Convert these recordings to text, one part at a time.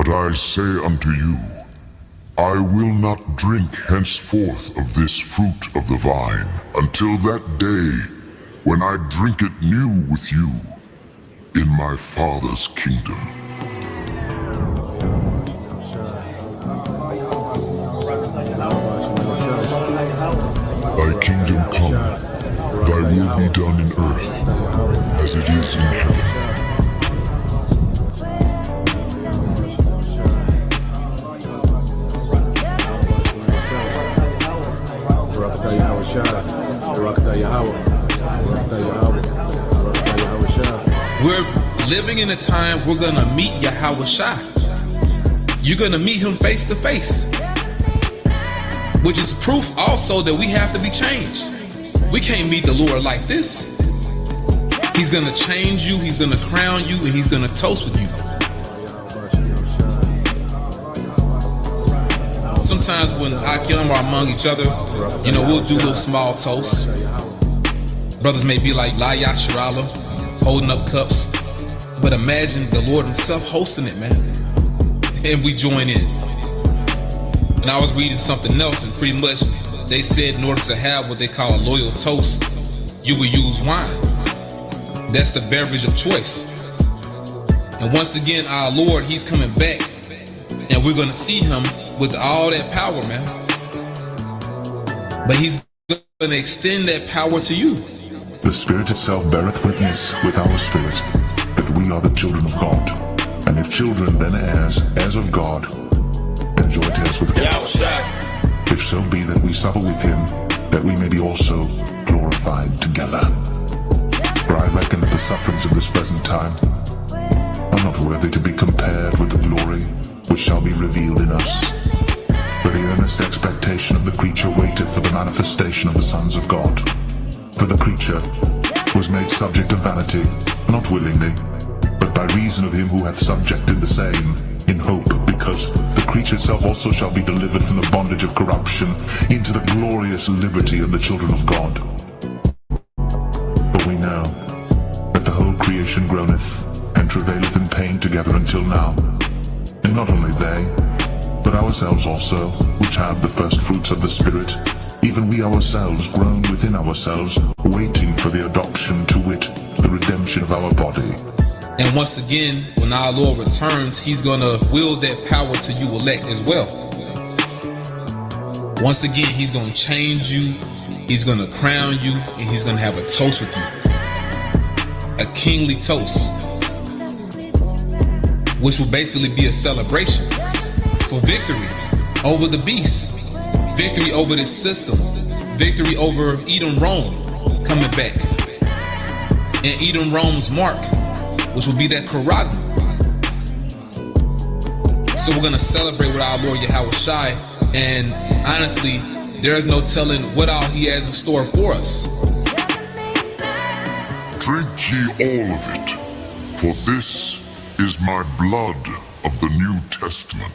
But I say unto you, I will not drink henceforth of this fruit of the vine, until that day when I drink it new with you in my Father's kingdom. Thy kingdom come, thy will be done in earth, as it is in heaven. We're living in a time we're gonna meet Yahweh Shai. You're gonna meet him face to face, which is proof also that we have to be changed. We can't meet the Lord like this. He's gonna change you, he's gonna crown you, and he's gonna toast with you. Sometimes when Akim are among each other, we'll do little small toasts. Brothers may be like La Yasharala, holding up cups. But imagine the Lord himself hosting it, man. And we join in. And I was reading something else, and pretty much they said in order to have what they call a loyal toast, you will use wine. That's the beverage of choice. And once again, our Lord, he's coming back. And we're going to see him with all that power, man. But he's going to extend that power to you. The Spirit itself beareth witness with our spirit that we are the children of God. And if children, then heirs of God, and joint heirs with God. If so be that we suffer with him, that we may be also glorified together. For I reckon that the sufferings of this present time are not worthy to be compared with the glory which shall be revealed in us. For the earnest expectation of the creature waiteth for the manifestation of the sons of God. For the creature was made subject to vanity, not willingly, but by reason of him who hath subjected the same, in hope, because the creature itself also shall be delivered from the bondage of corruption into the glorious liberty of the children of God. For we know that the whole creation groaneth and travaileth in pain together until now. And not only they, but ourselves also, which have the first fruits of the Spirit, even we ourselves groan within ourselves, waiting for the adoption, to wit, the redemption of our body. And once again, when our Lord returns, he's going to wield that power to you elect as well. Once again, he's going to change you, he's going to crown you, and he's going to have a toast with you. A kingly toast, which will basically be a celebration for victory over the beast, victory over this system, victory over Edom Rome coming back, and Edom Rome's mark, which will be that Quran. So we're gonna celebrate with our Lord Yahweh Shai, and honestly, there is no telling what all he has in store for us. Drink ye all of it, for this is my blood of the New Testament.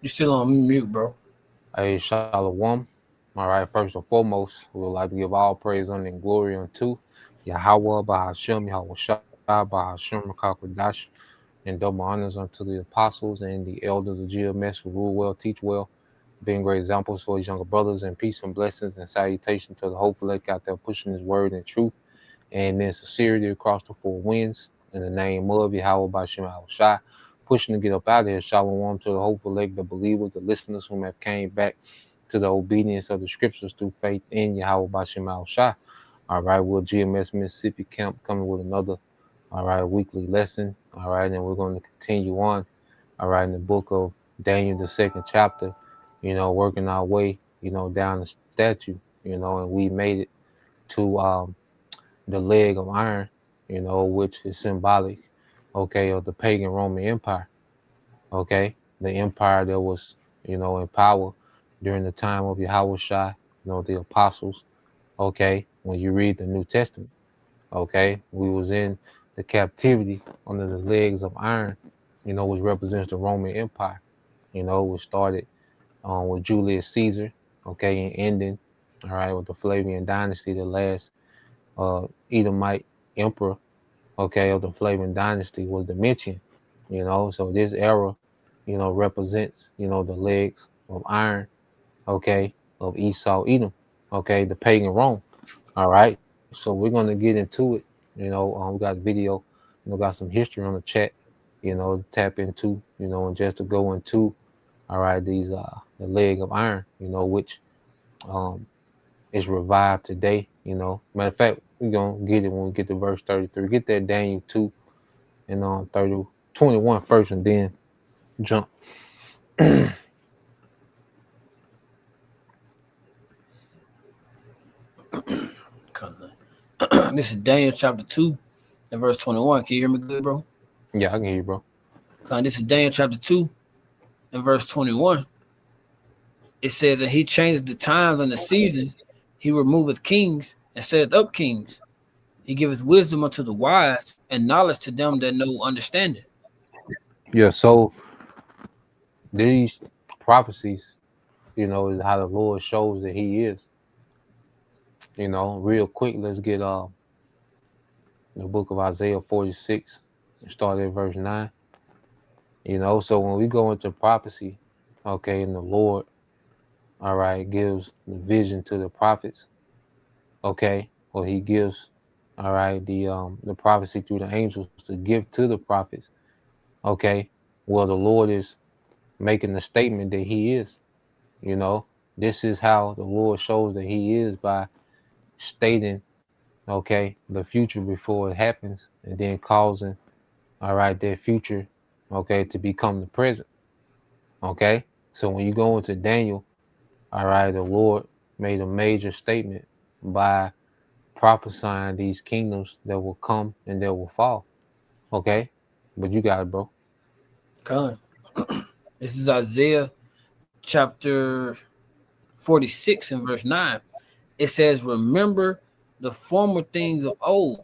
You still on mute, bro. Hey, Shalom. All right, first and foremost, we would like to give all praise, honor, and glory unto Yahweh, Bahashem, Yahweh Shai, Bahashem, Rakakwadash, and double honors unto the apostles and the elders of GMS who rule well, teach well, being great examples for his younger brothers, and peace and blessings and salutation to the hopeful elect out there pushing his word and truth and in sincerity across the four winds. In the name of Yahweh, Bahashem, Yahweh Shai, pushing to get up out of here. Shalom to the hopeful elect, the believers, the listeners who have came back to the obedience of the scriptures through faith in Yahweh Bashem Al Shai. All right, we'll GMS Mississippi Camp coming with another, all right, weekly lesson. All right, and we're going to continue on, all right, in the book of Daniel, the 2nd chapter, working our way, down the statue, and we made it to the leg of iron, which is symbolic, okay, of the pagan Roman Empire, okay, the empire that was, in power during the time of Yahweh Shai, the apostles, okay, when you read the New Testament, okay, we was in the captivity under the legs of iron, which represents the Roman Empire, which started with Julius Caesar, okay, and ending, all right, with the Flavian dynasty, the last Edomite emperor, okay, of the Flavian dynasty was Domitian, you know. So this era, you know, represents, you know, the legs of iron, okay, of Esau, Edom, okay, the pagan Rome, all right. So we're gonna get into it, you know. We got video, you know, got some history on the chat, you know, to tap into, you know, and just to go into, all right, these the leg of iron, you know, which um is revived today, you know. Matter of fact, we're gonna get it when we get to verse 33. Get that Daniel 2 and 21 first, and then jump. This is Daniel chapter 2 and verse 21. Can you hear me good, bro? Yeah, I can hear you, bro. This is Daniel chapter 2 and verse 21. It says, and he changeth the times and the seasons. He removeth kings and setteth up kings. He giveth wisdom unto the wise and knowledge to them that know understanding. Yeah, so these prophecies, you know, is how the Lord shows that he is. You know, real quick, let's get the book of Isaiah 46 and start at verse 9. You know, so when we go into prophecy, okay, and the Lord, all right, gives the vision to the prophets, okay, or he gives, all right, the prophecy through the angels to give to the prophets, okay. Well, the Lord is making the statement that he is, you know. This is how the Lord shows that he is, by stating, okay, the future before it happens, and then causing, all right, that future, okay, to become the present, okay. So when you go into Daniel, all right, the Lord made a major statement by prophesying these kingdoms that will come and that will fall, okay. But you got it, bro. Come. This is Isaiah chapter 46 and verse 9. It says, remember the former things of old,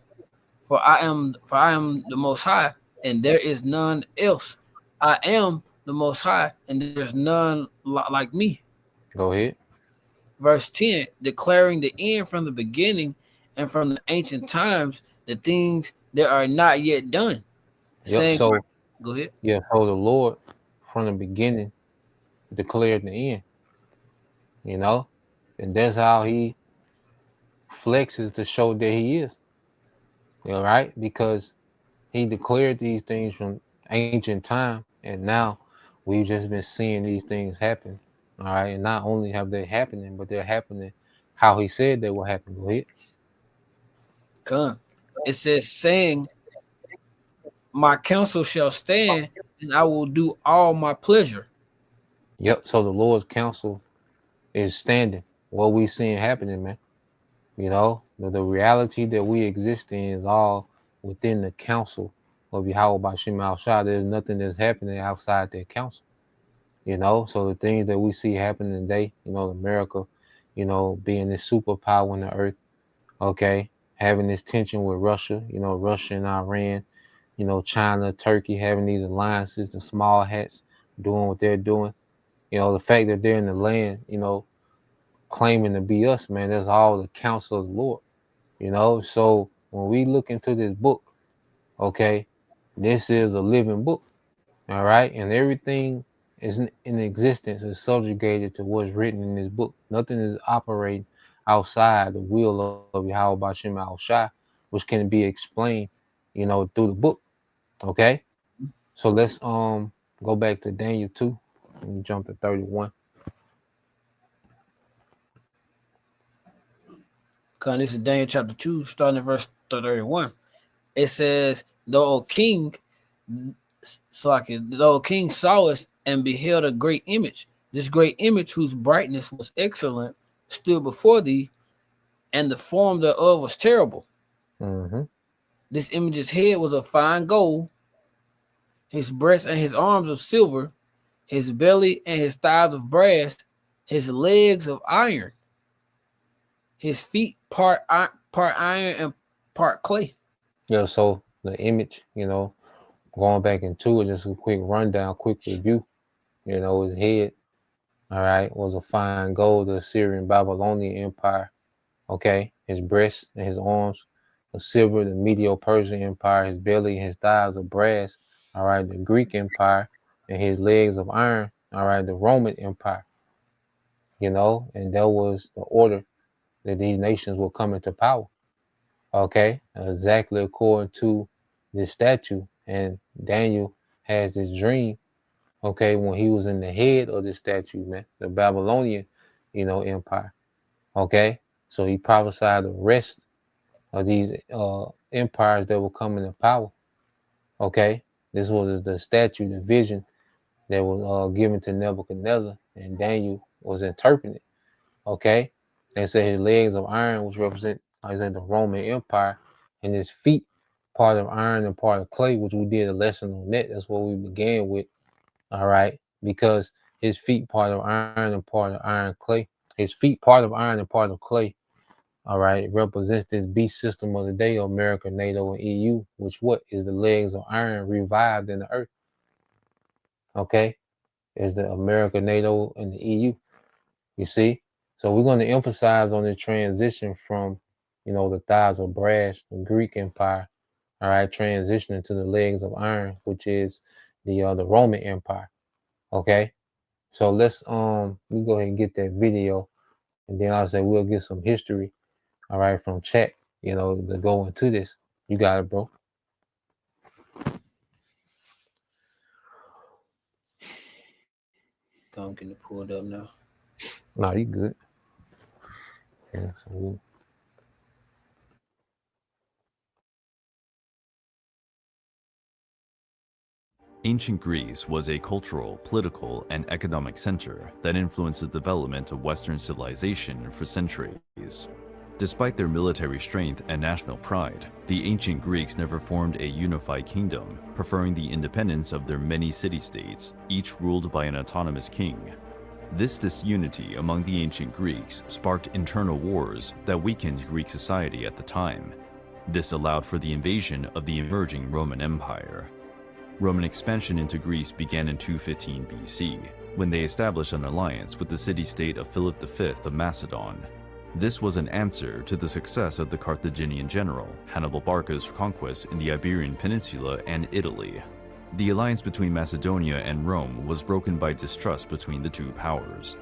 for I am the most high, and there is none else. I am the most high, and there is none like me. Go ahead. Verse 10, declaring the end from the beginning and from the ancient times, the things that are not yet done. Yep. Saying, So go ahead. yeah, so the Lord from the beginning declared the end, you know, and that's how he flexes to show that he is. All right, because he declared these things from ancient time, and now we've just been seeing these things happen. All right, and not only have they happening, but they're happening how he said they will happen. Go ahead. Come. It says, saying, my counsel shall stand, and I will do all my pleasure. Yep. So the Lord's counsel is standing. What we seeing happening, man. You know, the reality that we exist in is all within the counsel of Yahweh Bashim Al Shah. There's nothing that's happening outside that counsel. You know, so the things that we see happening today, you know, America, you know, being this superpower in the earth, okay, having this tension with Russia, you know, Russia and Iran, you know, China, Turkey, having these alliances, the small hats doing what they're doing, you know, the fact that they're in the land, you know, claiming to be us, man, that's all the counsel of the Lord, you know. So when we look into this book, okay, this is a living book, all right, and everything is in existence is subjugated to what's written in this book. Nothing is operating outside the will of Yahweh Bashim Al Shai, which can be explained, you know, through the book. Okay, so let's go back to Daniel 2 and jump to 31. This is Daniel chapter 2, starting at verse 31. It says, the old king saw us and beheld a great image. This great image, whose brightness was excellent, stood before thee, and the form thereof was terrible. Mm-hmm. This image's head was of fine gold, his breast and his arms of silver, his belly and his thighs of brass, his legs of iron, his feet part iron and part clay. Yeah, so the image, you know, going back into it, just a quick rundown, quick review, you know, his head, all right, was a fine gold, the Assyrian Babylonian Empire, okay, his breasts and his arms of silver, the Medo-Persian Empire, his belly and his thighs of brass, all right, the Greek Empire, and his legs of iron, all right, the Roman Empire, you know, and that was the order that these nations will come into power, okay, exactly according to this statue. And Daniel has this dream, okay, when he was in the head of this statue, man, the Babylonian, you know, empire, okay. So he prophesied the rest of these empires that will come into power, okay. This was the statue, the vision that was given to Nebuchadnezzar, and Daniel was interpreting it, okay. They say his legs of iron, which represent the Roman Empire, and his feet, part of iron and part of clay, which we did a lesson on that. That's what we began with, all right, because his feet part of iron and part of iron clay. His feet part of iron and part of clay, all right, represents this beast system of the day, America, NATO, and EU, which what is the legs of iron revived in the earth, okay, is the America, NATO, and the EU, you see? So we're going to emphasize on the transition from, you know, the thighs of brass, the Greek Empire, all right, transitioning to the legs of iron, which is the Roman Empire, okay? So let's we go ahead and get that video, and then I'll say we'll get some history, all right, from chat, you know, to go into this. You got it, bro. I'm getting it pulled up now. No, you good. Yeah, so Ancient Greece was a cultural, political, and economic center that influenced the development of Western civilization for centuries. Despite their military strength and national pride, the ancient Greeks never formed a unified kingdom, preferring the independence of their many city-states, each ruled by an autonomous king. This disunity among the ancient Greeks sparked internal wars that weakened Greek society at the time. This allowed for the invasion of the emerging Roman Empire. Roman expansion into Greece began in 215 BC, when they established an alliance with the city-state of Philip V of Macedon. This was an answer to the success of the Carthaginian general Hannibal Barca's conquest in the Iberian Peninsula and Italy. The alliance between Macedonia and Rome was broken by distrust between the two powers.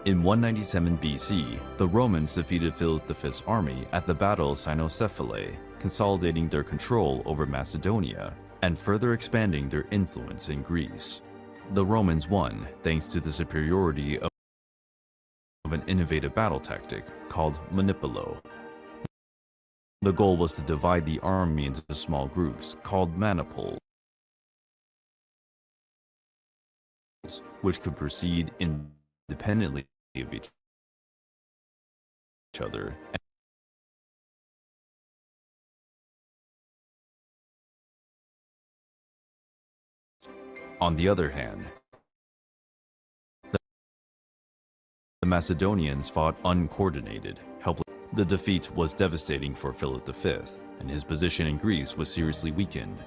In 197 BC, the Romans defeated Philip V's army at the Battle of Cynocephalae, consolidating their control over Macedonia and further expanding their influence in Greece. The Romans won thanks to the superiority of an innovative battle tactic called manipulo. The goal was to divide the army into small groups called manipules, which could proceed independently of each other. On the other hand, the Macedonians fought uncoordinated, helpless. The defeat was devastating for Philip V, and his position in Greece was seriously weakened.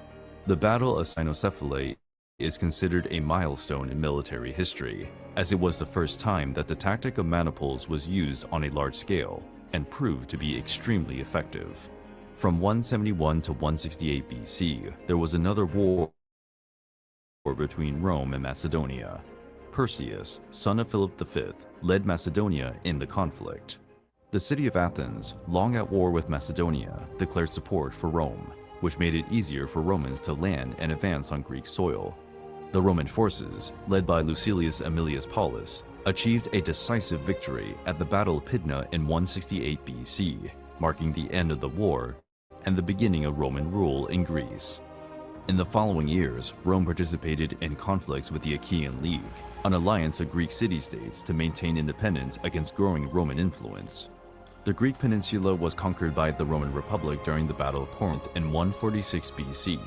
The Battle of Cynocephalae is considered a milestone in military history, as it was the first time that the tactic of manipules was used on a large scale, and proved to be extremely effective. From 171 to 168 BC, there was another war between Rome and Macedonia. Perseus, son of Philip V, led Macedonia in the conflict. The city of Athens, long at war with Macedonia, declared support for Rome, which made it easier for Romans to land and advance on Greek soil. The Roman forces, led by Lucilius Aemilius Paulus, achieved a decisive victory at the Battle of Pydna in 168 BC, marking the end of the war and the beginning of Roman rule in Greece. In the following years, Rome participated in conflicts with the Achaean League, an alliance of Greek city-states to maintain independence against growing Roman influence. The Greek peninsula was conquered by the Roman Republic during the Battle of Corinth in 146 BC.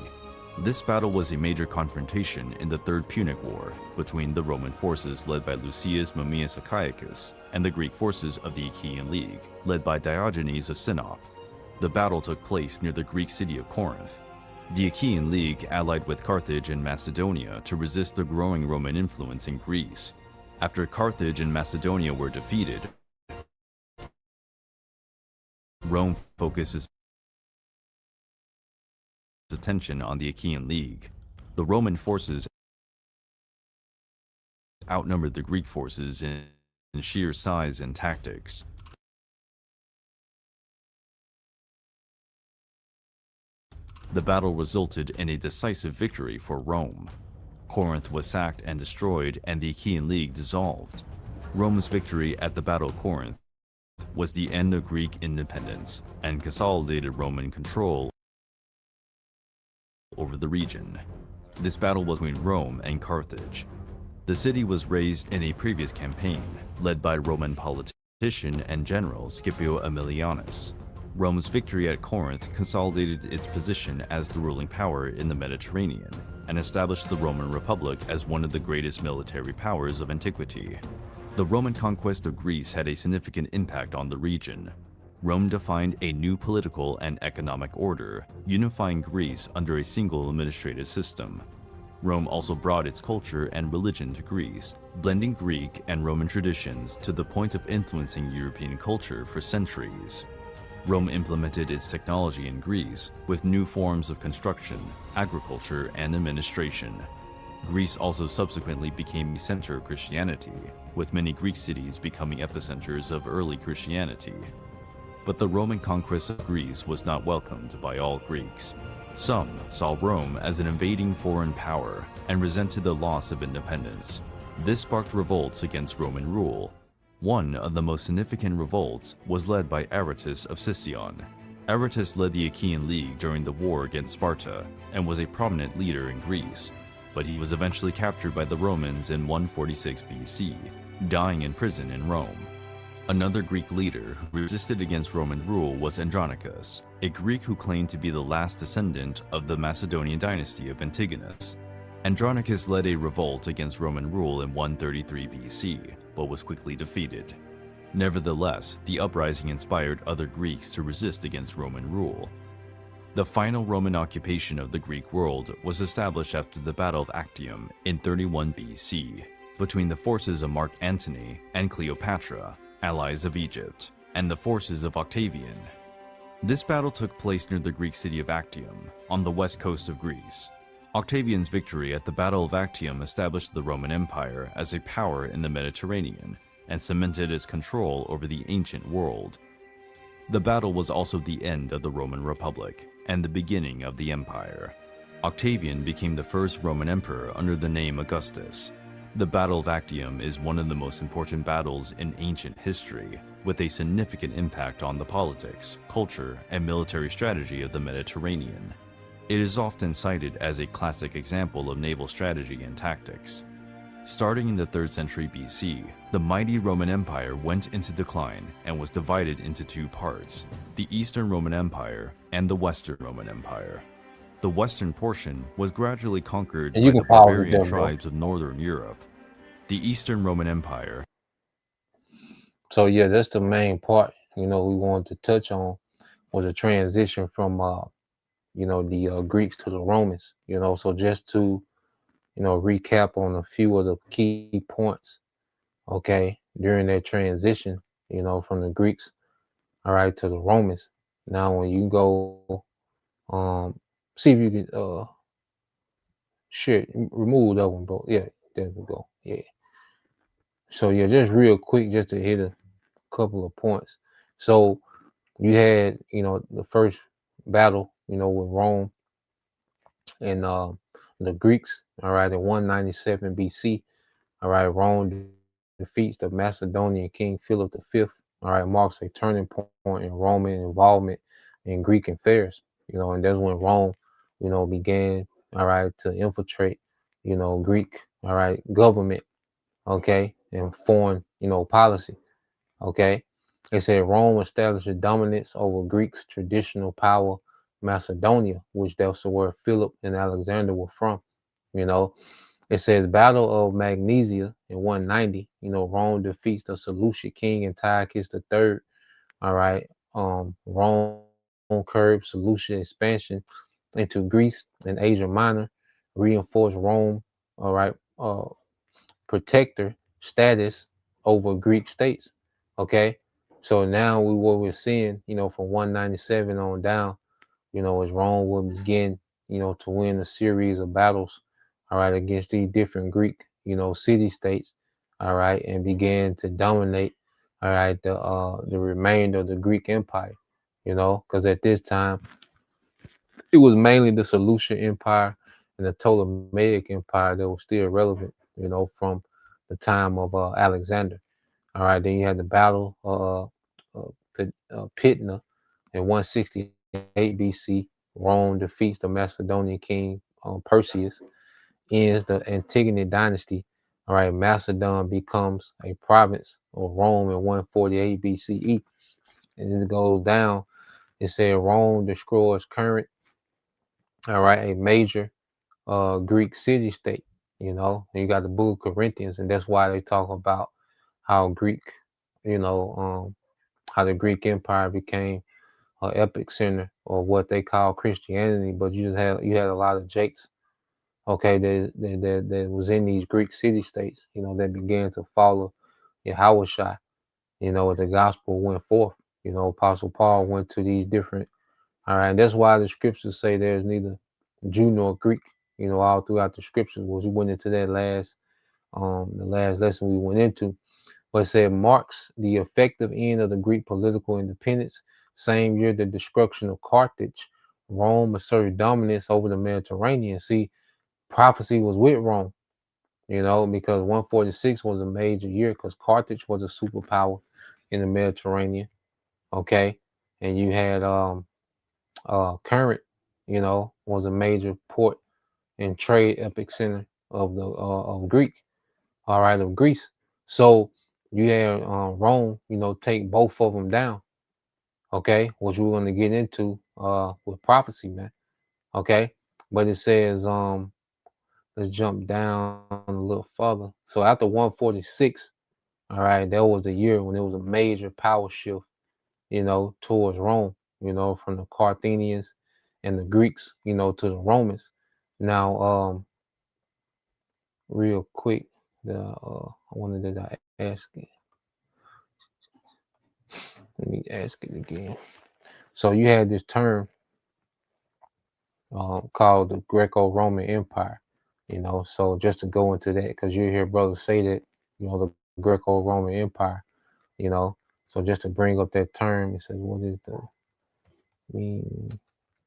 This battle was a major confrontation in the Third Punic War between the Roman forces led by Lucius Mummius Achaicus and the Greek forces of the Achaean League, led by Diogenes of Sinope. The battle took place near the Greek city of Corinth. The Achaean League allied with Carthage and Macedonia to resist the growing Roman influence in Greece. After Carthage and Macedonia were defeated, Rome focuses attention on the Achaean League. The Roman forces outnumbered the Greek forces in sheer size and tactics. The battle resulted in a decisive victory for Rome. Corinth was sacked and destroyed, and the Achaean League dissolved. Rome's victory at the Battle of Corinth was the end of Greek independence and consolidated Roman control over the region. This battle was between Rome and Carthage. The city was razed in a previous campaign, led by Roman politician and general Scipio Aemilianus. Rome's victory at Corinth consolidated its position as the ruling power in the Mediterranean and established the Roman Republic as one of the greatest military powers of antiquity. The Roman conquest of Greece had a significant impact on the region. Rome defined a new political and economic order, unifying Greece under a single administrative system. Rome also brought its culture and religion to Greece, blending Greek and Roman traditions to the point of influencing European culture for centuries. Rome implemented its technology in Greece with new forms of construction, agriculture, and administration. Greece also subsequently became a center of Christianity, with many Greek cities becoming epicenters of early Christianity. But the Roman conquest of Greece was not welcomed by all Greeks. Some saw Rome as an invading foreign power and resented the loss of independence. This sparked revolts against Roman rule. One of the most significant revolts was led by Aratus of Sicyon. Aratus led the Achaean League during the war against Sparta and was a prominent leader in Greece, but he was eventually captured by the Romans in 146 BC, dying in prison in Rome. Another Greek leader who resisted against Roman rule was Andronicus, a Greek who claimed to be the last descendant of the Macedonian dynasty of Antigonus. Andronicus led a revolt against Roman rule in 133 BC, but was quickly defeated. Nevertheless, the uprising inspired other Greeks to resist against Roman rule. The final Roman occupation of the Greek world was established after the Battle of Actium in 31 BC, between the forces of Mark Antony and Cleopatra, allies of Egypt, and the forces of Octavian. This battle took place near the Greek city of Actium, on the west coast of Greece. Octavian's victory at the Battle of Actium established the Roman Empire as a power in the Mediterranean and cemented its control over the ancient world. The battle was also the end of the Roman Republic and the beginning of the empire. Octavian became the first Roman emperor under the name Augustus. The Battle of Actium is one of the most important battles in ancient history, with a significant impact on the politics, culture, and military strategy of the Mediterranean. It is often cited as a classic example of naval strategy and tactics. Starting in the 3rd century BC, the mighty Roman Empire went into decline and was divided into two parts, the Eastern Roman Empire and the Western Roman Empire. The western portion was gradually conquered by the barbarian tribes of Northern Europe. The Eastern Roman Empire. So yeah, that's the main part, we wanted to touch on, was a transition from the Greeks to the Romans, so just to, recap on a few of the key points, okay, during that transition, from the Greeks, all right, to the Romans. Now, when you go, see if you can, remove that one, bro. Yeah, there we go. Yeah. So yeah, just real quick, just to hit a couple of points. So you had, the first battle, with Rome and the Greeks, all right, in 197 BC, all right, Rome defeats the Macedonian King Philip V, all right, marks a turning point in Roman involvement in Greek affairs, and that's when Rome, began, all right, to infiltrate, Greek, all right, government, okay, and foreign, policy, okay. They said Rome established a dominance over Greek's traditional power, Macedonia, which that's where Philip and Alexander were from. It says Battle of Magnesia in 190. Rome defeats the Seleucid king Antiochus III. All right, Rome curbs Seleucid expansion into Greece and Asia Minor, reinforced Rome. All right, protector status over Greek states. Okay, so now what we're seeing, from 197 on down, is Rome will begin, to win a series of battles, all right, against these different Greek, city states, all right, and began to dominate, all right, the remainder of the Greek Empire, because at this time it was mainly the Seleucid Empire and the Ptolemaic Empire that was still relevant, from the time of Alexander. All right, then you had the Battle of Pydna in 168 BC. Rome defeats the Macedonian king Perseus, ends the Antigone dynasty. All right, Macedon becomes a province of Rome in 148 BCE. And it goes down. It said Rome destroys current, all right, a major Greek city state, and you got the book of Corinthians, and that's why they talk about how Greek, how the Greek Empire became an epic center of what they call Christianity, but you had a lot of Jakes, okay, that was in these Greek city states, that began to follow Yahushua, as the gospel went forth. Apostle Paul went to these different, all right, and that's why the scriptures say there's neither Jew nor Greek, all throughout the scriptures. Was we went into that the last lesson we went into, but it said marks the effective end of the Greek political independence. Same year, the destruction of Carthage, Rome asserted dominance over the Mediterranean. See, prophecy was with Rome, because 146 was a major year because Carthage was a superpower in the Mediterranean. Okay, and you had Corinth, was a major port and trade epic center of the of Greek, all right, of Greece. So you had Rome, take both of them down. Okay, which we're going to get into with prophecy, man. Okay, but it says let's jump down a little further. So after 146, all right, that was the year when it was a major power shift, towards Rome, from the Carthaginians and the Greeks, to the Romans. Now, real quick, I wanted to ask it. Let me ask it again. So you had this term called the Greco-Roman Empire, so just to go into that, because you hear brothers say that, the Greco-Roman Empire, so just to bring up that term, it says, what is the meaning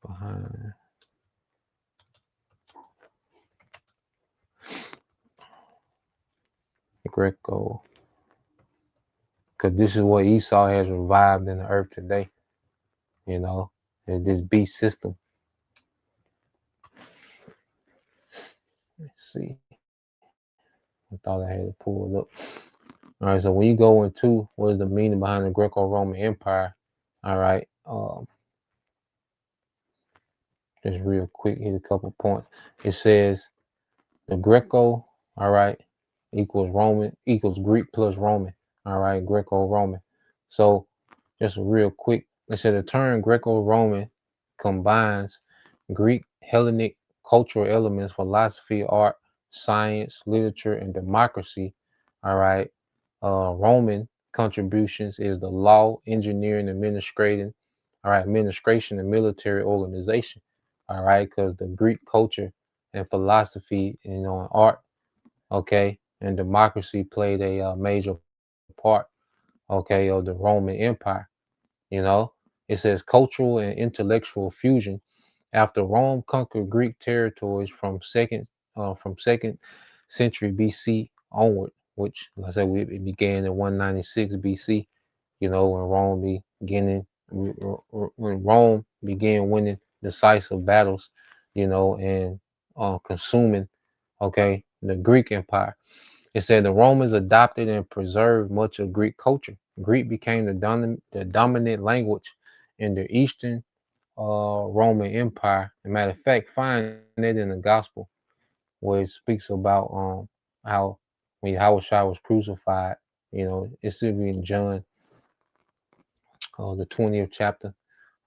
behind Greco? Because this is what Esau has revived in the earth today, is this beast system. Let's see. I thought I had it pulled up. All right, so when you go into what is the meaning behind the Greco-Roman Empire, all right, just real quick, hit a couple points. It says the Greco, all right, equals Greek plus Roman, all right, Greco-Roman. So just real quick, it said the term Greco-Roman combines Greek, Hellenic, cultural elements, philosophy, art, science, literature, and democracy. All right. Roman contributions is the law, engineering, administration, and military organization. All right, because the Greek culture and philosophy, and art, okay, and democracy played a major part, okay, of the Roman Empire. It says cultural and intellectual fusion. After Rome conquered Greek territories from second century BC onward, which, like I said, it began in 196 BC. When Rome began winning decisive battles, and consuming, okay, the Greek Empire. It said the Romans adopted and preserved much of Greek culture. Greek became the dominant language in the Eastern Roman Empire. As a matter of fact, find it in the Gospel where it speaks about how when Yahushua was crucified, it's still in John, the 20th chapter,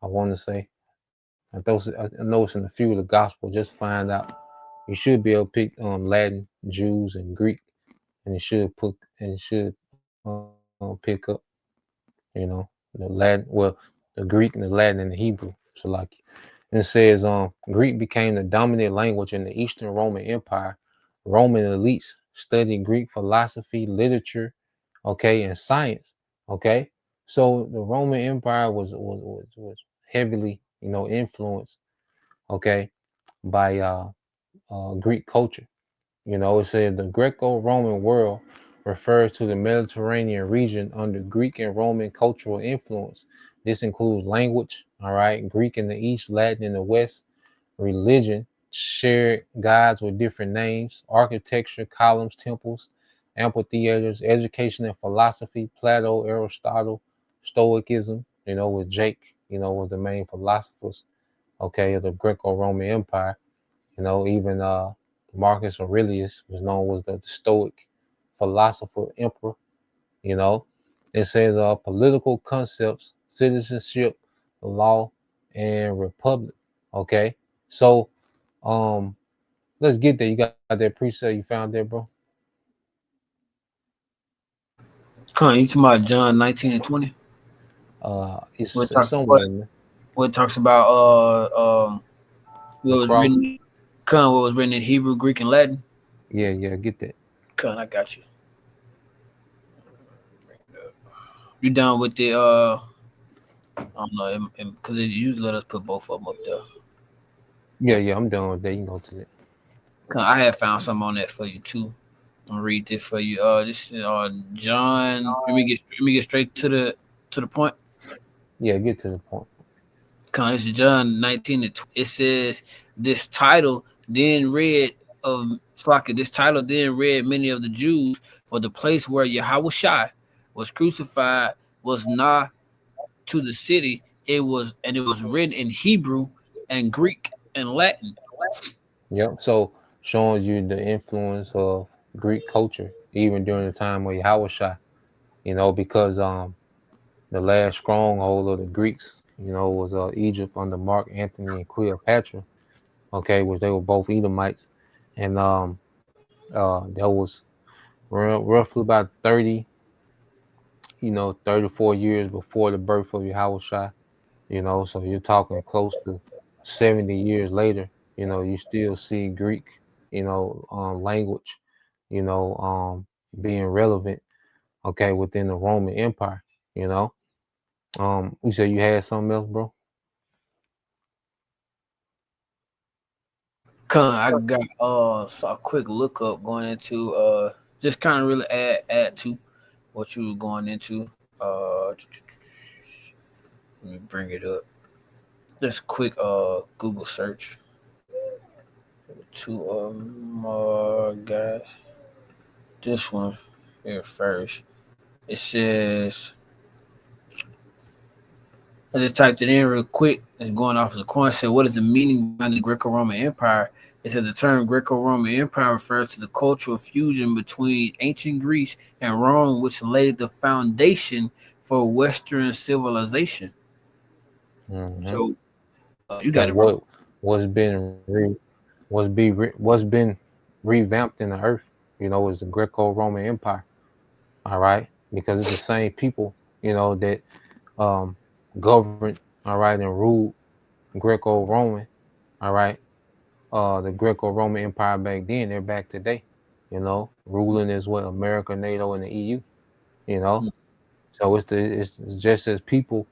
I want to say. I know it's in a few of the Gospel. Just find out. You should be able to pick Latin, Jews, and Greek, and it should pick up, the Latin, well, the Greek and the Latin and the Hebrew. So like, and it says, Greek became the dominant language in the Eastern Roman Empire. Roman elites studied Greek philosophy, literature, okay, and science. Okay, so the Roman Empire was heavily, influenced, okay, by Greek culture. It says the Greco-Roman world refers to the Mediterranean region under Greek and Roman cultural influence. This includes language, all right, Greek in the east, Latin in the west, religion, shared gods with different names, architecture, columns, temples, amphitheaters, education and philosophy, Plato, Aristotle, Stoicism, with Jake, was the main philosophers, okay, of the Greco-Roman Empire. Even Marcus Aurelius was known as the Stoic philosopher emperor. It says political concepts, citizenship, law, and republic. Okay, so let's get there. You got that preset you found there, bro? You talking about John 19 and 20? It's somewhere in there. What talks about what was written in Hebrew, Greek, and Latin? Yeah, get that. I got you. You done with the I don't know, because it usually let us put both of them up there. Yeah, I'm done with that. You can go to it. I have found something on that for you too. I'm gonna read this for you. This is John. Let me get straight to the point. Yeah, get to the point. This is John 19 and 20. It says this title then read many of the Jews, for the place where Yahushua was crucified was nigh to the city. It was written in Hebrew and Greek and Latin. Yep. So showing you the influence of Greek culture even during the time of Yahushua, because the last stronghold of the Greeks, was Egypt under Mark Antony and Cleopatra, okay, which they were both Edomites, and that was roughly about 34 years before the birth of Yahushua, so you're talking close to 70 years later, you still see Greek, language, being relevant, okay, within the Roman Empire, You said you had something else, bro? I got so a quick look up going into just kind of really add to what you were going into. Let me bring it up. Just quick Google search. Guy. This one here first. It says, I just typed it in real quick. It's going off as a coin. Said, what is the meaning behind the Greco-Roman Empire? It said the term Greco-Roman Empire refers to the cultural fusion between ancient Greece and Rome, which laid the foundation for Western civilization. Mm-hmm. So you got it. What's been revamped in the earth, is the Greco-Roman Empire. All right, because it's the same people, that governed, all right, and ruled Greco-Roman, all right. The Greco-Roman Empire back then, they're back today, ruling as well, America, NATO, and the EU, So it's just as people,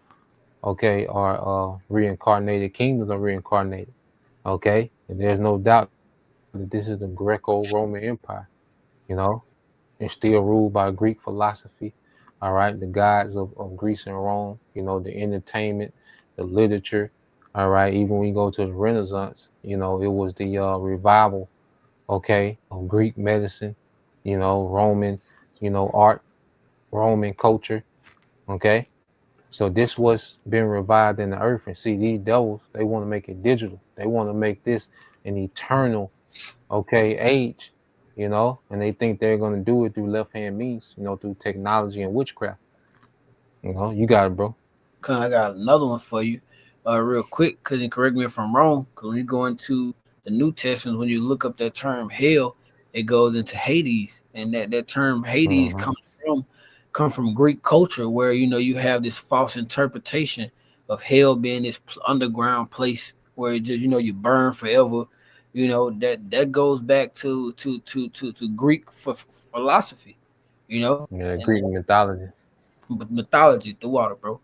okay, are reincarnated, kingdoms are reincarnated, okay, and there's no doubt that this is the Greco-Roman Empire, and still ruled by Greek philosophy, all right, the gods of Greece and Rome, the entertainment, the literature, all right, even when you go to the Renaissance, it was the revival, okay, of Greek medicine, Roman, art, Roman culture, okay. So this was being revived in the earth. And see, these devils, they want to make it digital. They want to make this an eternal, okay, age, and they think they're going to do it through left-hand means, through technology and witchcraft. You got it, bro. I got another one for you real quick, because you correct me if I'm wrong, because when you go into the New Testament, when you look up that term hell, it goes into Hades, and that term Hades Mm-hmm. come from Greek culture, where you have this false interpretation of hell being this underground place where it just you burn forever. That goes back to Greek philosophy, Yeah, and Greek mythology. mythology, the water, bro.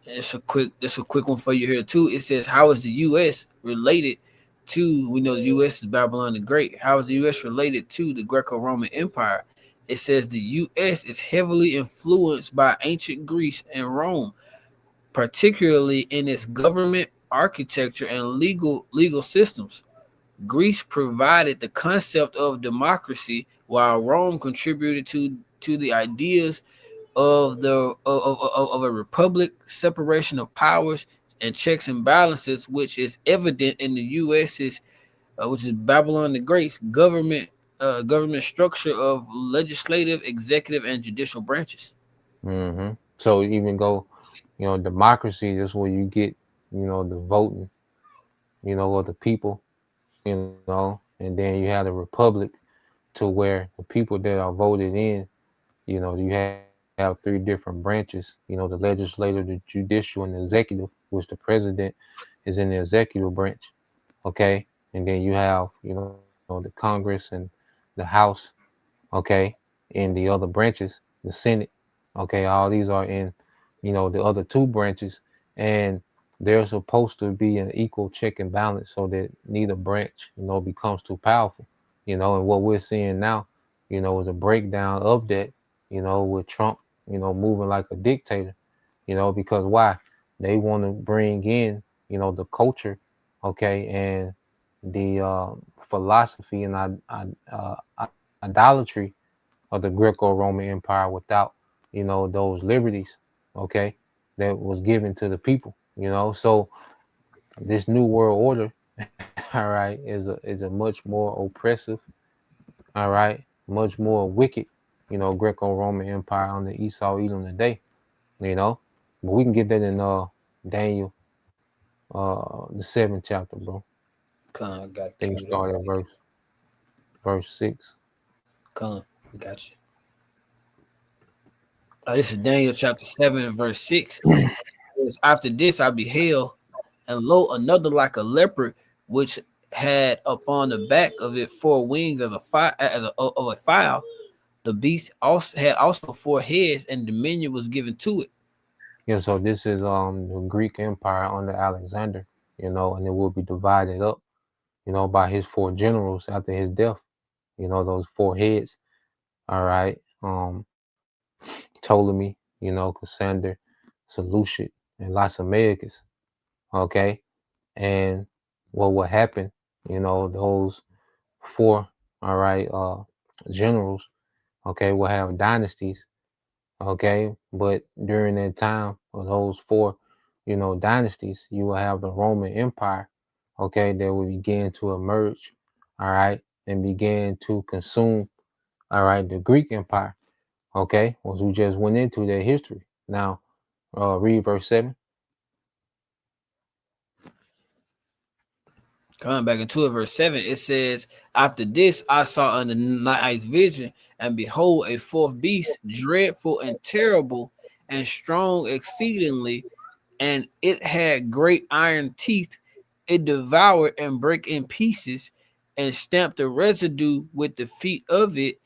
It's a quick one for you here too. It says, how is the U.S. related to? We know the U.S. is Babylon the Great. How is the U.S. related to the Greco-Roman Empire? It says the U.S. is heavily influenced by ancient Greece and Rome, particularly in its government, architecture, and legal systems. Greece provided the concept of democracy, while Rome contributed to the ideas of a republic, separation of powers, and checks and balances, which is evident in the U.S.'s, which is Babylon the Great's government structure of legislative, executive, and judicial branches. Mm-hmm. So even go, democracy is where you get, the voting, of the people, and then you have the republic to where the people that are voted in, you have three different branches, the legislative, the judicial, and the executive, which the president is in the executive branch. Okay. And then you have, the Congress and the House, okay, in the other branches, the Senate, okay, all these are in, the other two branches, and they're supposed to be an equal check and balance so that neither branch, becomes too powerful, and what we're seeing now, is a breakdown of that, with Trump, moving like a dictator, because why? They want to bring in, the culture, okay, and the philosophy and idolatry of the Greco-Roman Empire without, those liberties, okay, that was given to the people, So this new world order, all right, is a much more oppressive, all right, much more wicked, Greco-Roman Empire on the Esau Edom today, you know. But we can get that in Daniel, the 7th chapter, bro. Con, got Then you you. start at verse 6. Con, got you. This is Daniel chapter 7, verse 6. After this I beheld, and lo, another like a leopard, which had upon the back of it four wings as a fire, of a fowl. The beast also four heads, and dominion was given to it. Yeah, so this is the Greek Empire under Alexander, and it will be divided up, by his four generals after his death. Those four heads. All right. Ptolemy, Cassander, Seleucid, and Lysimachus. Okay. And what will happen, those four, all right, generals, okay, will have dynasties. Okay. But during that time of those four, dynasties, you will have the Roman Empire, okay, that will begin to emerge, all right, and begin to consume, all right, the Greek Empire, okay, once we just went into their history. Now, read verse 7. Coming back into it, verse 7, it says, after this I saw in the night's vision, and behold, a fourth beast, dreadful and terrible, and strong exceedingly, and it had great iron teeth. It devoured and brake in pieces, and stamped the residue with the feet of it,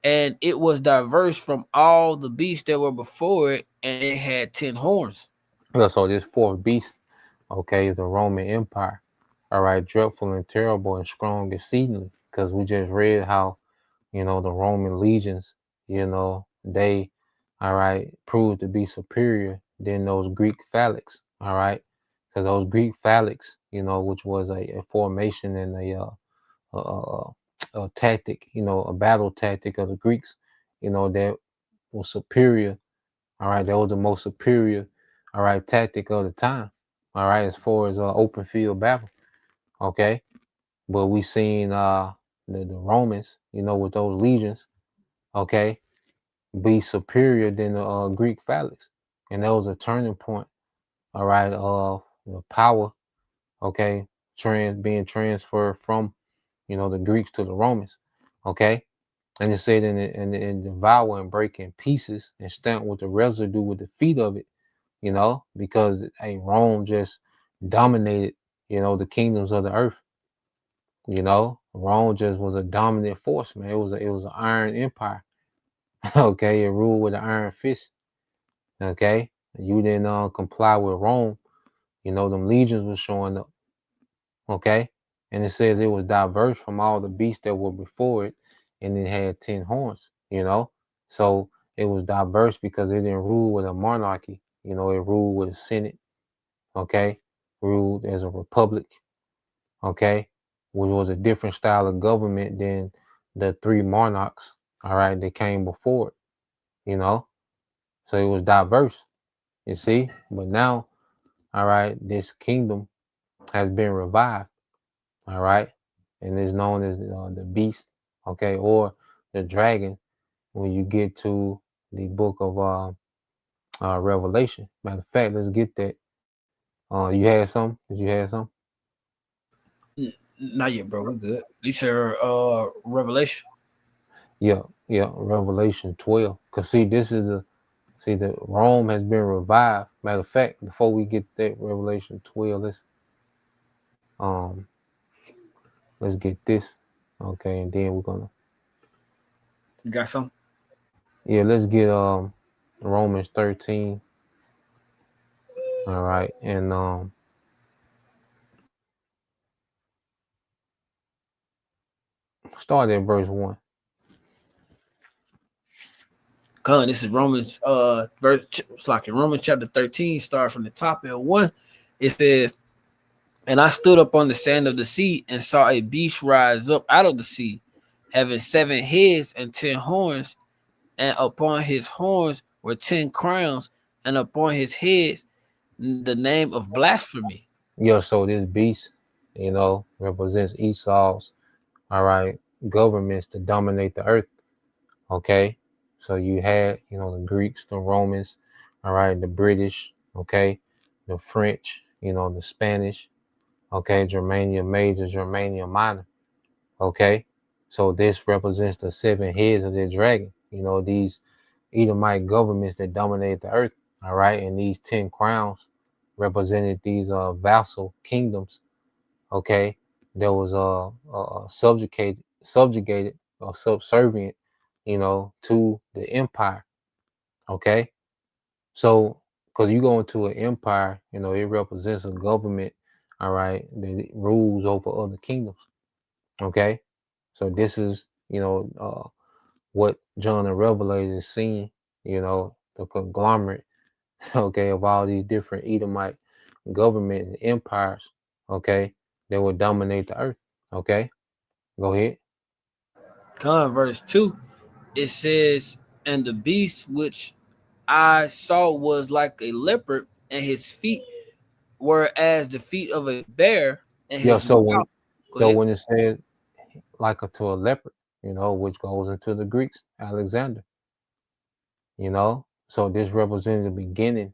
and it was diverse from all the beasts that were before it, and it had 10 horns. Yeah, so this fourth beast, okay, is the Roman Empire. All right, dreadful and terrible and strong exceedingly, because we just read how, the Roman legions, they, all right, proved to be superior than those Greek phalanx, all right, because those Greek phalanx, which was a formation and a tactic, a battle tactic of the Greeks, that was superior, all right, that was the most superior, all right, tactic of the time, all right, as far as open field battle, okay, but we seen the Romans, with those legions, okay, be superior than the Greek phalanx, and that was a turning point. All right, the power, okay, being transferred from, the Greeks to the Romans. Okay, and it said and devour and break in pieces and stamp with the residue with the feet of it. You know, because Rome just dominated, you know, the kingdoms of the earth. You know, Rome just was a dominant force, man. It was an iron empire. Okay, it ruled with an iron fist. Okay, you didn't comply with Rome. You know, them legions was showing up. Okay, and it says it was diverse from all the beasts that were before it, and it had 10 horns. You know, so it was diverse because it didn't rule with a monarchy. You know, it ruled with a senate. Okay, ruled as a republic. Okay, which was a different style of government than the 3 monarchs. All right, that came before it. You know, so it was diverse. You see, but now, all right, this kingdom has been revived. All right, and is known as the beast. Okay, or the dragon. When you get to the book of Revelation. Matter of fact, let's get that. You had some? Did you have some? Not yet, bro. We're good. You said Revelation. Yeah, yeah, Revelation 12. Cause see, this is the Rome has been revived. Matter of fact, before we get that Revelation 12, um let's get this. Okay, and then we're gonna You got some? let's get Romans 13. All right, and start at verse 1. Con, this is Romans verse it's like in Romans chapter 13, start from the top at 1. It says, and I stood up on the sand of the sea and saw a beast rise up out of the sea, having 7 heads and 10 horns, and upon his horns were 10 crowns, and upon his heads the name of blasphemy. Yeah, so this beast, you know, represents Esau's, all right, governments to dominate the earth. Okay, so you had, you know, the Greeks, the Romans, all right, the British, okay, the French, you know, the Spanish, okay, Germania Major, Germania Minor, okay. So this represents the 7 heads of the dragon, you know, these Edomite governments that dominate the earth, all right, and these 10 crowns represented these vassal kingdoms, okay, that was subjugated or subservient, you know, to the empire, okay. So because you go into an empire, you know, it represents a government, all right, that rules over other kingdoms, okay. So this is, you know, what John the Revelator is seeing, you know, the conglomerate, okay, of all these different Edomite government and empires, okay, that will dominate the earth, okay. Go ahead. Con, verse 2, it says, and the beast which I saw was like a leopard, and his feet were as the feet of a bear, and Yeah, his mouth. Go ahead. when it says like to a leopard, you know, which goes into the Greeks, Alexander, you know, so this represents the beginning,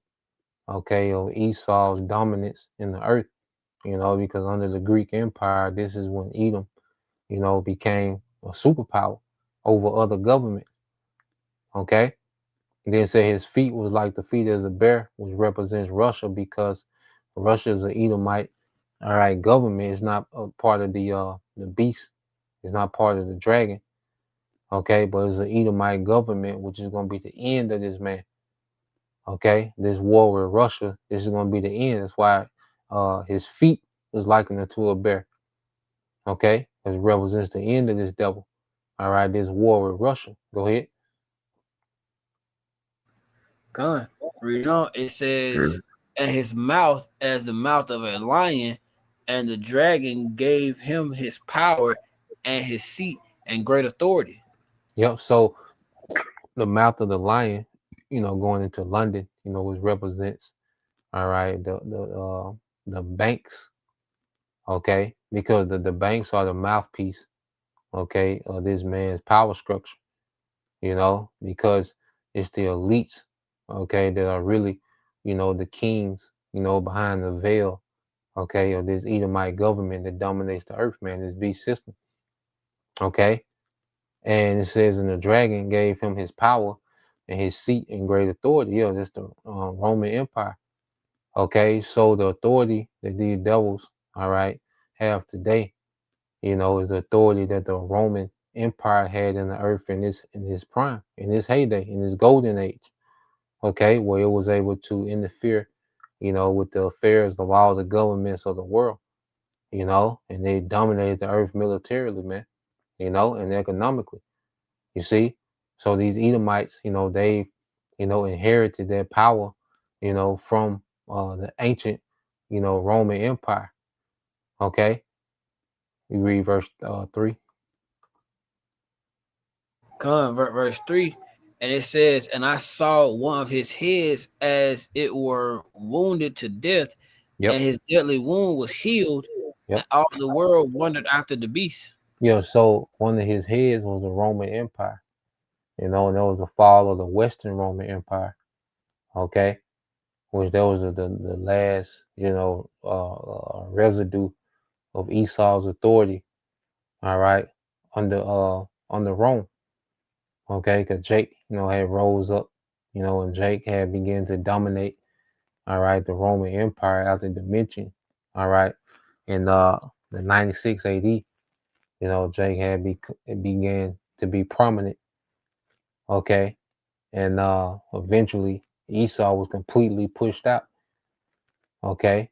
okay, of Esau's dominance in the earth, you know, because under the Greek Empire, this is when Edom, you know, became a superpower over other governments, okay. And then say his feet was like the feet of a bear, which represents Russia because Russia is an Edomite, all right, government. It's not a part of the beast. It's not part of the dragon, okay, but it's an Edomite government, which is going to be the end of this man, okay. This war with Russia, this is going to be the end. That's why his feet is likened to a bear, okay, because it represents the end of this devil, all right, this war with Russia. Go ahead. Con, read on. It says, and his mouth as the mouth of a lion, and the dragon gave him his power and his seat and great authority. Yep. So the mouth of the lion, you know, going into London, you know, which represents, all right, the banks, okay, because the banks are the mouthpiece, okay, of this man's power structure, you know, because it's the elites, okay, that are really, you know, the kings, you know, behind the veil, okay, of this Edomite government that dominates the earth, man, this beast system, okay. And it says, and the dragon gave him his power and his seat and great authority. Yeah, that's the Roman Empire. Okay, so the authority that these devils, all right, have today, you know, is the authority that the Roman Empire had in the earth in his prime, in his heyday, in his golden age. Okay, where it was able to interfere, you know, with the affairs of all the governments of the world, you know, and they dominated the earth militarily, man, you know, and economically. You see, so these Edomites, you know, they, you know, inherited their power, you know, from the ancient, you know, Roman Empire. Okay, we read verse 3. Verse 3, and it says, and I saw one of his heads as it were wounded to death, Yep. and his deadly wound was healed, Yep. and all the world wondered after the beast. Yeah, so one of his heads was the Roman Empire, you know, and that was the fall of the Western Roman Empire. Okay, which that was the last, you know, residue of Esau's authority. All right, under Rome. Okay, because Jake, you know, had rose up, you know, and Jake had begun to dominate, all right, the Roman Empire as a dimension, all right, in the 96 AD, you know, Jake had began to be prominent, okay, and eventually Esau was completely pushed out, okay,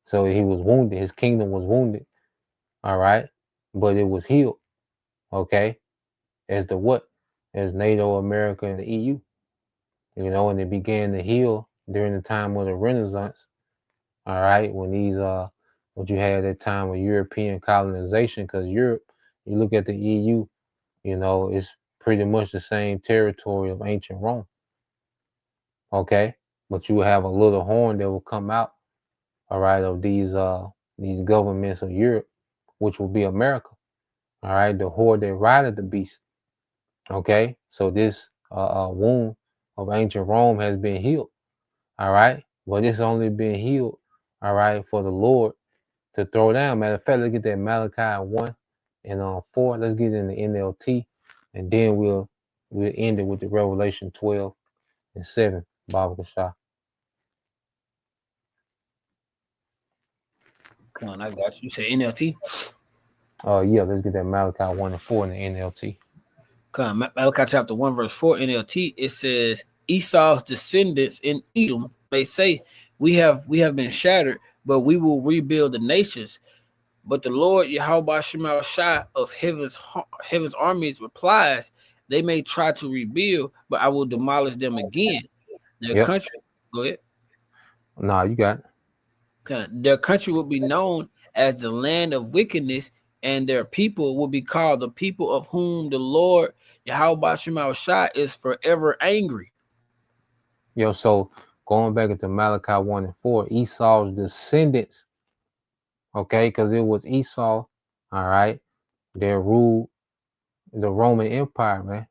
so he was wounded, his kingdom was wounded, all right, but it was healed, okay, as the what? As NATO, America, and the EU. You know, and it began to heal during the time of the Renaissance. All right, when these what you had at time of European colonization, because Europe, you look at the EU, you know, it's pretty much the same territory of ancient Rome. Okay, but you will have a little horn that will come out, all right, of these governments of Europe, which will be America. All right, the horde that rided the beast. Okay, so this wound of ancient Rome has been healed. All right, but it's only been healed, all right, for the Lord to throw down. Matter of fact, let's get that Malachi 1 and 4. Let's get in the NLT, and then we'll end it with the Revelation 12 and 7. Baba Kashah. Come on, I got you. You say NLT? Yeah, let's get that Malachi 1 and 4 in the NLT. Come on, Malachi chapter 1, verse 4, NLT. It says, Esau's descendants in Edom, they say, we have been shattered, but we will rebuild the nations. But the Lord Yahweh Shema Shai of heaven's armies replies, they may try to rebuild, but I will demolish them again. Their country, go ahead. Nah, you got it. Their country will be known as the land of wickedness, and their people will be called the people of whom the Lord Yahweh Shema Shai is forever angry. Yo, so going back into Malachi 1 and 4, Esau's descendants, okay, because it was Esau, all right, that ruled the Roman Empire, man.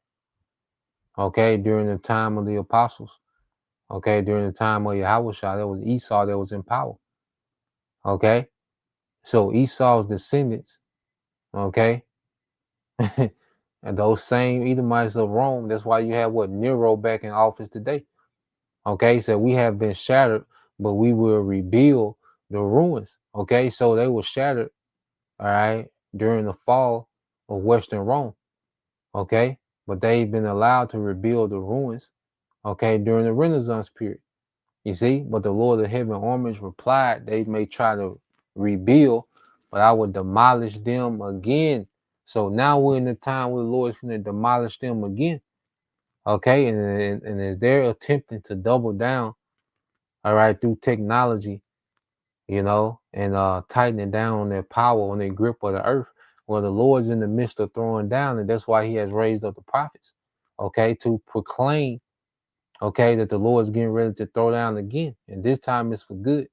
Okay, during the time of the apostles. Okay, during the time of Yahushua, that was Esau that was in power. Okay, so Esau's descendants, okay, and those same Edomites of Rome, that's why you have what Nero back in office today. Okay, so we have been shattered, but we will rebuild the ruins. Okay, so they were shattered, all right, during the fall of Western Rome. Okay, but they've been allowed to rebuild the ruins, okay, during the Renaissance period. You see, but the Lord of Heaven armies replied, they may try to rebuild, but I will demolish them again. So now we're in the time where the Lord is going to demolish them again. Okay, and as they're attempting to double down, all right, through technology, you know, and tightening down on their power, on their grip of the earth, well, the Lord's in the midst of throwing down, and that's why he has raised up the prophets, okay, to proclaim, okay, that the Lord's getting ready to throw down again, and this time it's for good,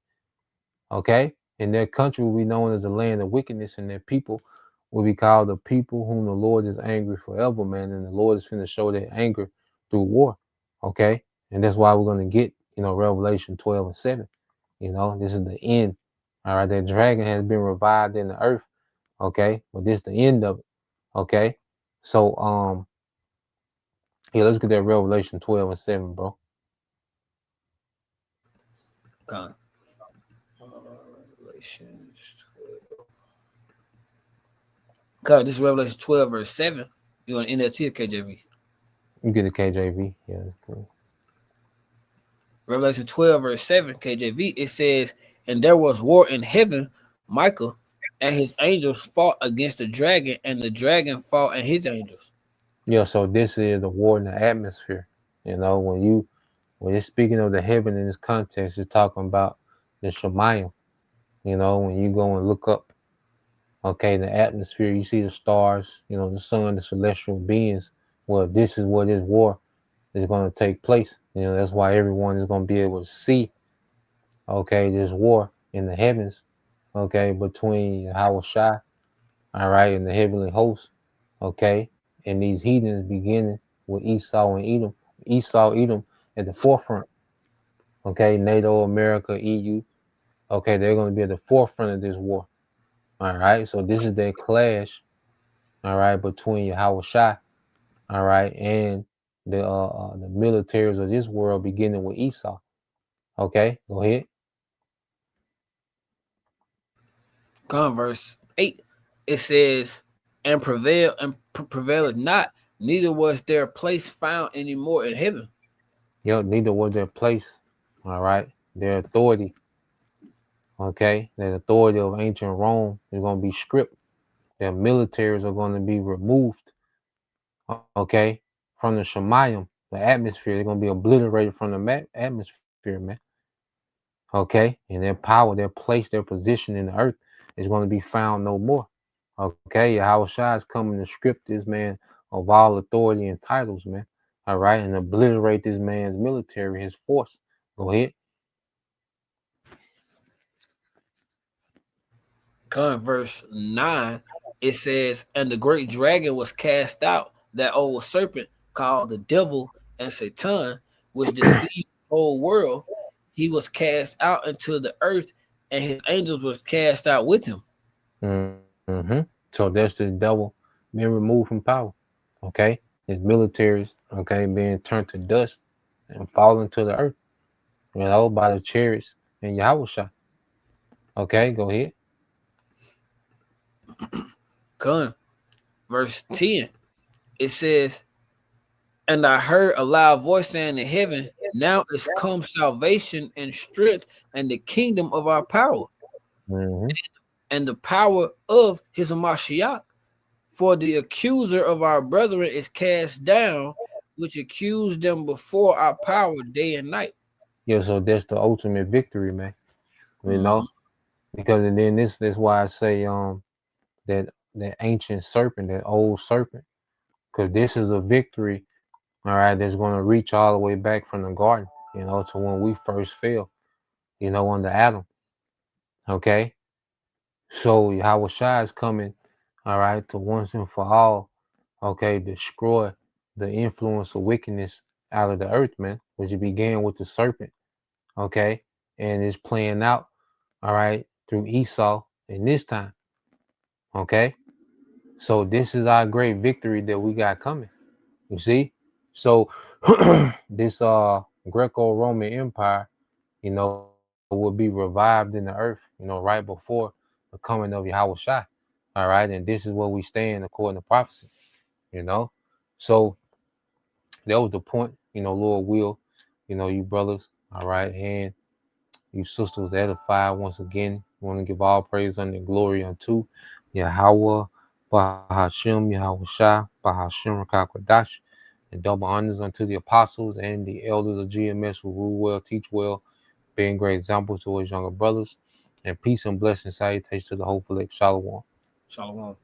okay, and their country will be known as the land of wickedness, and their people will be called the people whom the Lord is angry forever, man, and the Lord is going to show their anger through war, okay, and that's why we're going to get, you know, Revelation 12 and 7, you know, this is the end, all right, that dragon has been revived in the earth, okay, but this is the end of it, okay, So yeah, let's get that Revelation 12 and 7, bro. Con. Revelations 12. God, this is Revelation 12, verse 7. You want NLT or KJV? You get the KJV. Yeah, that's cool. Revelation 12, verse 7, KJV, it says, and there was war in heaven. Michael and his angels fought against the dragon, and the dragon fought and his angels. Yeah, so this is the war in the atmosphere. You know, when you're speaking of the heaven in this context, you're talking about the Shemayim. You know, when you go and look up, okay, the atmosphere, you see the stars, you know, the sun, the celestial beings. Well, this is where this war is going to take place. You know, that's why everyone is going to be able to see, okay, this war in the heavens, okay, between Yahweh Shai, all right, and the heavenly hosts, okay, and these heathens beginning with Esau and Edom. Esau, Edom at the forefront, okay, NATO, America, EU, okay, they're going to be at the forefront of this war, all right, so this is their clash, all right, between Yahweh Shai, all right, and the militaries of this world, beginning with Esau. Okay, go ahead. Verse 8, it says, and prevailed not, neither was their place found anymore in heaven. Yep, neither was their place, all right, their authority, okay, the authority of ancient Rome is going to be stripped. Their militaries are going to be removed, okay, from the Shemayim, the atmosphere. They're going to be obliterated from the atmosphere, man. Okay, and their power, their place, their position in the earth is going to be found no more. Okay, Yahweh Shai is coming to strip this man of all authority and titles, man. All right, and obliterate this man's military, his force. Go ahead. Verse 9, it says, and the great dragon was cast out, that old serpent called the devil and Satan, which deceived the whole world. He was cast out into the earth, and his angels was cast out with him. Mm-hmm. So that's the devil being removed from power. Okay, his militaries, okay, being turned to dust and falling to the earth, you know, by the chariots and Yahweh Shai. Okay, go ahead. Verse 10, it says, and I heard a loud voice saying in heaven, now is come salvation and strength and the kingdom of our power, and the power of his Mashiach. For the accuser of our brethren is cast down, which accused them before our power day and night. Yeah, so that's the ultimate victory, man. You know, because and then this is why I say that ancient serpent, that old serpent, because this is a victory, all right, that's going to reach all the way back from the garden, you know, to when we first fell, you know, under Adam. Okay, so Yahweh Shai is coming, all right, to once and for all, okay, destroy the influence of wickedness out of the earth, man, which began with the serpent, okay, and it's playing out, all right, through Esau in this time, okay. So this is our great victory that we got coming. You see? So this Greco-Roman Empire, you know, will be revived in the earth, you know, right before the coming of Yahweh Shai. All right, and this is where we stand according to prophecy, you know. So that was the point, you know, Lord will, you know, you brothers, all right, and you sisters edified once again. We want to give all praise and glory unto Yahweh, Bahashem, Yahweh Shai, Bahashem Rakakwadash, and double honors unto the apostles and the elders of GMS who rule well, teach well, being great examples to his younger brothers. And peace and blessing salutations to the hopeful elect. Shalom. Shalom.